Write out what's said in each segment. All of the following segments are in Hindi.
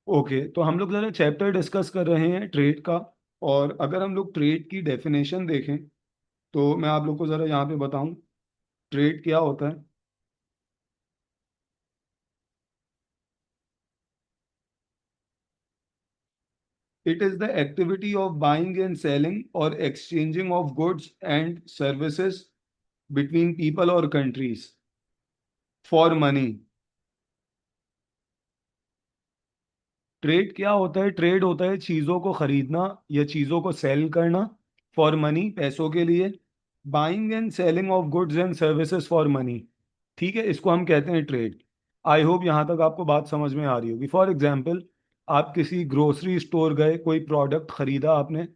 ओके, तो हम लोग जरा चैप्टर डिस्कस कर रहे हैं ट्रेड का। और अगर हम लोग ट्रेड की डेफिनेशन देखें तो मैं आप लोग को जरा यहाँ पे बताऊं ट्रेड क्या होता है। It is the activity of buying and selling और exchanging of goods and services between people और कंट्रीज फॉर मनी। ट्रेड क्या होता है? ट्रेड होता है चीज़ों को खरीदना या चीज़ों को सेल करना फॉर मनी, पैसों के लिए। Buying and selling of goods and services for money, ठीक है, इसको हम कहते हैं ट्रेड। आई होप यहाँ तक आपको बात समझ में आ रही होगी। फॉर एग्जाम्पल, आप किसी ग्रोसरी स्टोर गए, कोई प्रोडक्ट खरीदा आपने,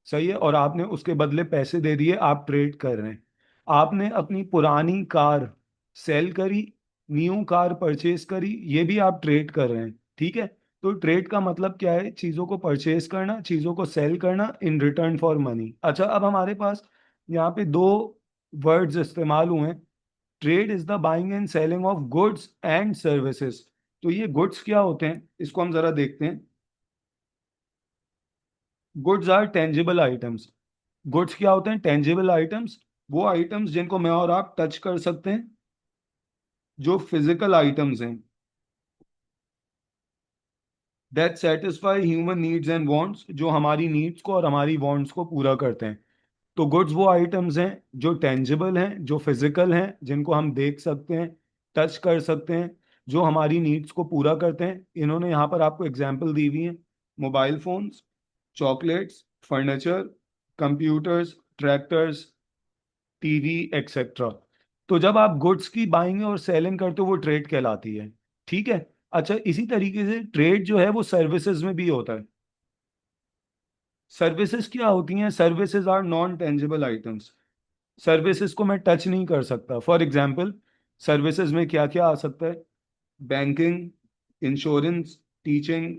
सही है, और आपने उसके बदले पैसे दे दिए, आप ट्रेड कर रहे हैं। आपने अपनी पुरानी कार सेल करी, न्यू कार परचेज करी, ये भी आप ट्रेड कर रहे हैं, ठीक है। तो ट्रेड का मतलब क्या है? चीजों को परचेज करना, चीजों को सेल करना इन रिटर्न फॉर मनी। अच्छा, अब हमारे पास यहाँ पे दो वर्ड्स इस्तेमाल हुए हैं। Trade is the buying and selling of goods and services. तो ये गुड्स क्या होते हैं, इसको हम जरा देखते हैं। Goods are tangible items. Goods क्या होते हैं? टेंजिबल आइटम्स, वो आइटम्स जिनको मैं और आप टच कर सकते हैं, जो फिजिकल आइटम्स हैं, that satisfy human needs and wants, जो हमारी नीड्स को और हमारी वांट्स को पूरा करते हैं। तो गुड्स वो आइटम्स हैं जो टेंजिबल हैं, जो फिजिकल हैं, जिनको हम देख सकते हैं, टच कर सकते हैं, जो हमारी नीड्स को पूरा करते हैं। इन्होंने यहाँ पर आपको एग्जाम्पल दी हुई है: mobile phones, chocolates, furniture, computers, tractors, TV, etcetera. तो जब आप गुड्स की बाइंग और सेलिंग करते हो वो ट्रेड कहलाती है, ठीक है। अच्छा, इसी तरीके से ट्रेड जो है वो सर्विसेज में भी होता है। सर्विसेज क्या होती हैं? Services are non tangible items. Services को मैं टच नहीं कर सकता। फॉर एग्जाम्पल, सर्विसेज में क्या क्या आ सकता है? Banking, insurance, teaching,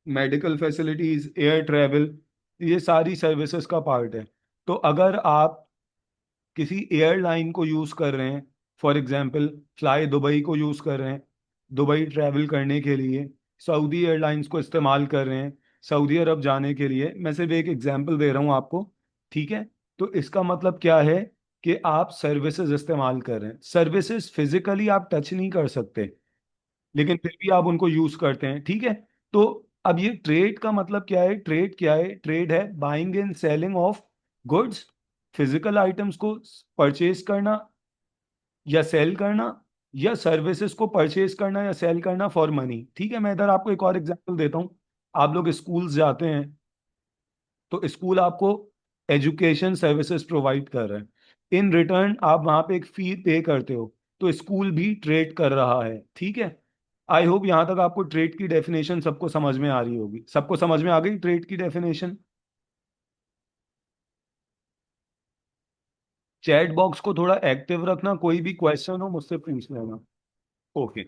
medical facilities, air travel, ये सारी सर्विसेज का पार्ट है। तो अगर आप किसी एयरलाइन को यूज़ कर रहे हैं, फॉर एग्जाम्पल फ्लाई दुबई को यूज़ कर रहे हैं, दुबई ट्रैवल करने के लिए, सऊदी एयरलाइंस को इस्तेमाल कर रहे हैं सऊदी अरब जाने के लिए, मैं सिर्फ एक एग्जाम्पल दे रहा हूँ आपको, ठीक है। तो इसका मतलब क्या है कि आप सर्विसेज इस्तेमाल कर रहे हैं। सर्विसेज फिजिकली आप टच नहीं कर सकते, लेकिन फिर भी आप उनको यूज करते हैं, ठीक है। तो अब ये ट्रेड का मतलब क्या है? ट्रेड क्या है? ट्रेड है buying and selling of goods, physical items को परचेज करना या सेल करना, या सर्विसेज को परचेज करना या सेल करना फॉर मनी, ठीक है। मैं इधर आपको एक और एग्जांपल देता हूँ। आप लोग स्कूल जाते हैं, तो स्कूल आपको एजुकेशन सर्विसेज प्रोवाइड कर रहे हैं, इन रिटर्न आप वहां पे एक फी पे करते हो। तो स्कूल भी ट्रेड कर रहा है, ठीक है। आई होप यहाँ तक आपको ट्रेड की डेफिनेशन सबको समझ में आ रही होगी। सबको समझ में आ गई ट्रेड की डेफिनेशन? चैट बॉक्स को थोड़ा एक्टिव रखना, कोई भी क्वेश्चन हो मुझसे पूछ लेना। ओके,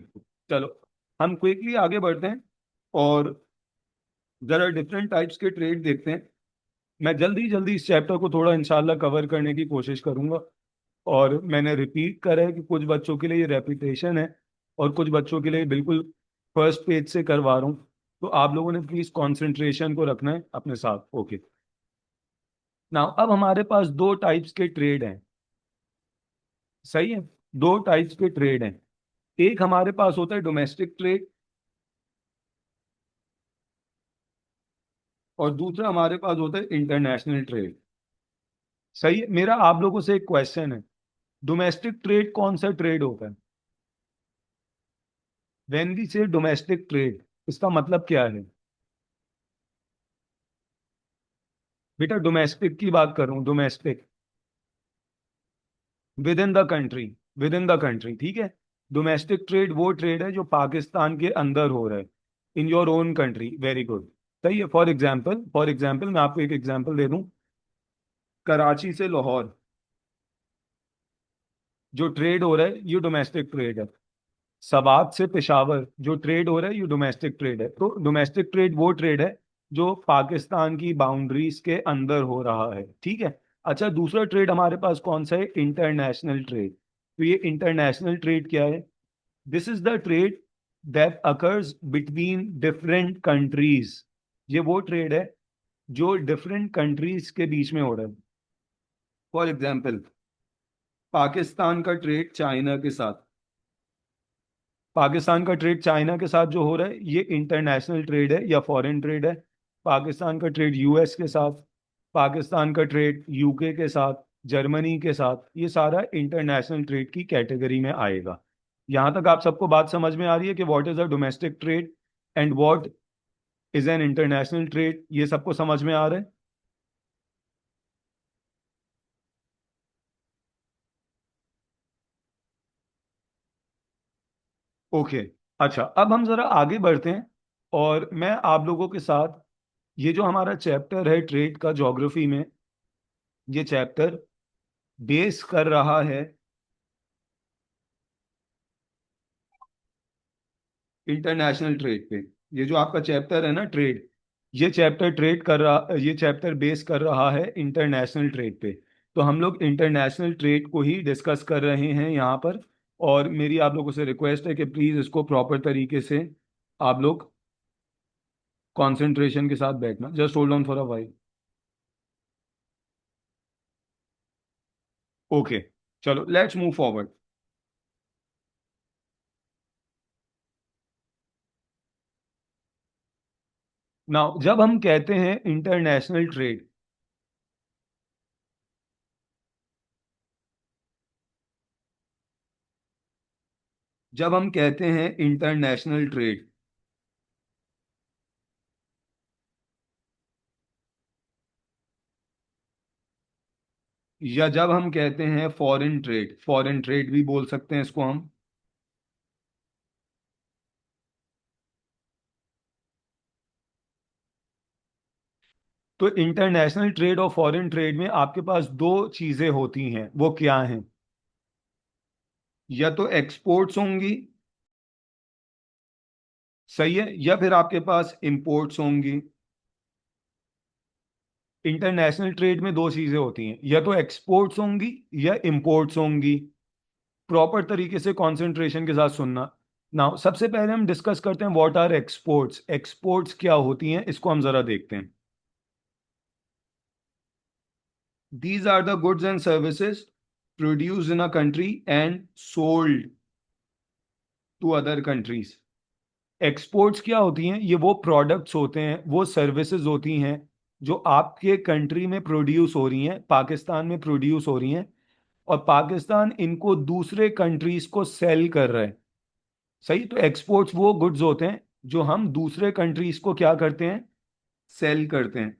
चलो हम क्विकली आगे बढ़ते हैं और जरा डिफरेंट टाइप्स के ट्रेड देखते हैं। मैं जल्दी जल्दी इस चैप्टर को थोड़ा इंशाल्लाह कवर करने की कोशिश करूंगा। और मैंने रिपीट करा है कि कुछ बच्चों के लिए ये रेपिटेशन है और कुछ बच्चों के लिए बिल्कुल फर्स्ट पेज से करवा रहा हूँ। तो आप लोगों ने प्लीज कंसंट्रेशन को रखना है अपने साथ। ओके, नाउ अब हमारे पास दो टाइप्स के ट्रेड हैं, सही है। दो टाइप्स के ट्रेड हैं। एक हमारे पास होता है डोमेस्टिक ट्रेड, और दूसरा हमारे पास होता है इंटरनेशनल ट्रेड। सही है। मेरा आप लोगों से एक क्वेश्चन है, डोमेस्टिक ट्रेड कौन सा ट्रेड होता है? व्हेन वी से डोमेस्टिक ट्रेड, इसका मतलब क्या है? बेटा डोमेस्टिक की बात कर रहा हूँ, domestic, with in the country, with in the country, ठीक है। डोमेस्टिक ट्रेड वो ट्रेड है जो पाकिस्तान के अंदर हो रहा है, in your own country. Very good, सही है। फॉर एग्जाम्पल मैं आपको एक एग्जाम्पल दे दूं। कराची से लाहौर जो ट्रेड हो रहा है ये डोमेस्टिक ट्रेड है। सवात से पेशावर जो ट्रेड हो रहा है ये डोमेस्टिक ट्रेड है। तो डोमेस्टिक ट्रेड वो ट्रेड है जो पाकिस्तान की बाउंड्रीज के अंदर हो रहा है, ठीक है। अच्छा, दूसरा ट्रेड हमारे पास कौन सा है? International trade. तो ये इंटरनेशनल ट्रेड क्या है? This is the trade that occurs between different countries. ये वो ट्रेड है जो डिफरेंट कंट्रीज के बीच में हो रहा है। फॉर एग्जाम्पल, पाकिस्तान का ट्रेड चाइना के साथ, पाकिस्तान का ट्रेड चाइना के साथ जो हो रहा है ये इंटरनेशनल ट्रेड है या फॉरेन ट्रेड है। पाकिस्तान का ट्रेड यूएस के साथ, पाकिस्तान का ट्रेड यूके के साथ, जर्मनी के साथ, ये सारा इंटरनेशनल ट्रेड की कैटेगरी में आएगा। यहां तक आप सबको बात समझ में आ रही है कि what is a domestic trade and what is an international trade? ये सबको समझ में आ रहा है? ओके। अच्छा, अब हम जरा आगे बढ़ते हैं और मैं आप लोगों के साथ ये जो हमारा चैप्टर है ट्रेड का ज्योग्राफी में, ये चैप्टर बेस कर रहा है इंटरनेशनल ट्रेड पे। ये जो आपका चैप्टर है ना ट्रेड, ये चैप्टर बेस कर रहा है इंटरनेशनल ट्रेड पे। तो हम लोग इंटरनेशनल ट्रेड को ही डिस्कस कर रहे हैं यहाँ पर। और मेरी आप लोगों से रिक्वेस्ट है कि प्लीज इसको प्रॉपर तरीके से आप लोग कंसंट्रेशन के साथ बैठना। Just hold on for a while. Okay, चलो लेट्स मूव फॉरवर्ड। नाउ जब हम कहते हैं इंटरनेशनल ट्रेड, जब हम कहते हैं इंटरनेशनल ट्रेड, या जब हम कहते हैं फॉरेन ट्रेड, फॉरेन ट्रेड भी बोल सकते हैं इसको हम। तो इंटरनेशनल ट्रेड और फॉरेन ट्रेड में आपके पास दो चीजें होती हैं, वो क्या हैं? या तो एक्सपोर्ट्स होंगी, सही है, या फिर आपके पास इंपोर्ट्स होंगी। इंटरनेशनल ट्रेड में दो चीजें होती हैं, या तो एक्सपोर्ट्स होंगी या इंपोर्ट्स होंगी। प्रॉपर तरीके से कंसंट्रेशन के साथ सुनना। नाउ सबसे पहले हम डिस्कस करते हैं व्हाट आर एक्सपोर्ट्स। एक्सपोर्ट्स क्या होती हैं इसको हम जरा देखते हैं। These are the goods and services produced in a country and sold to other countries. Exports क्या होती हैं? ये वो प्रोडक्ट्स होते हैं, वो सर्विसेज होती हैं जो आपके कंट्री में प्रोड्यूस हो रही हैं, पाकिस्तान में प्रोड्यूस हो रही हैं, और पाकिस्तान इनको दूसरे कंट्रीज को सेल कर रहा है। सही, तो एक्सपोर्ट्स वो गुड्स होते हैं जो हम दूसरे कंट्रीज को क्या करते हैं? सेल करते हैं।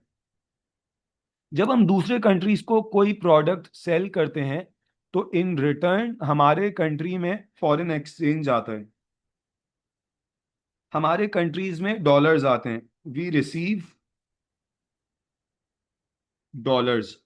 जब हम दूसरे कंट्रीज को कोई प्रोडक्ट सेल करते हैं तो इन रिटर्न हमारे कंट्री में फॉरेन एक्सचेंज आता है, हमारे कंट्रीज में डॉलर्स आते हैं। We receive dollars.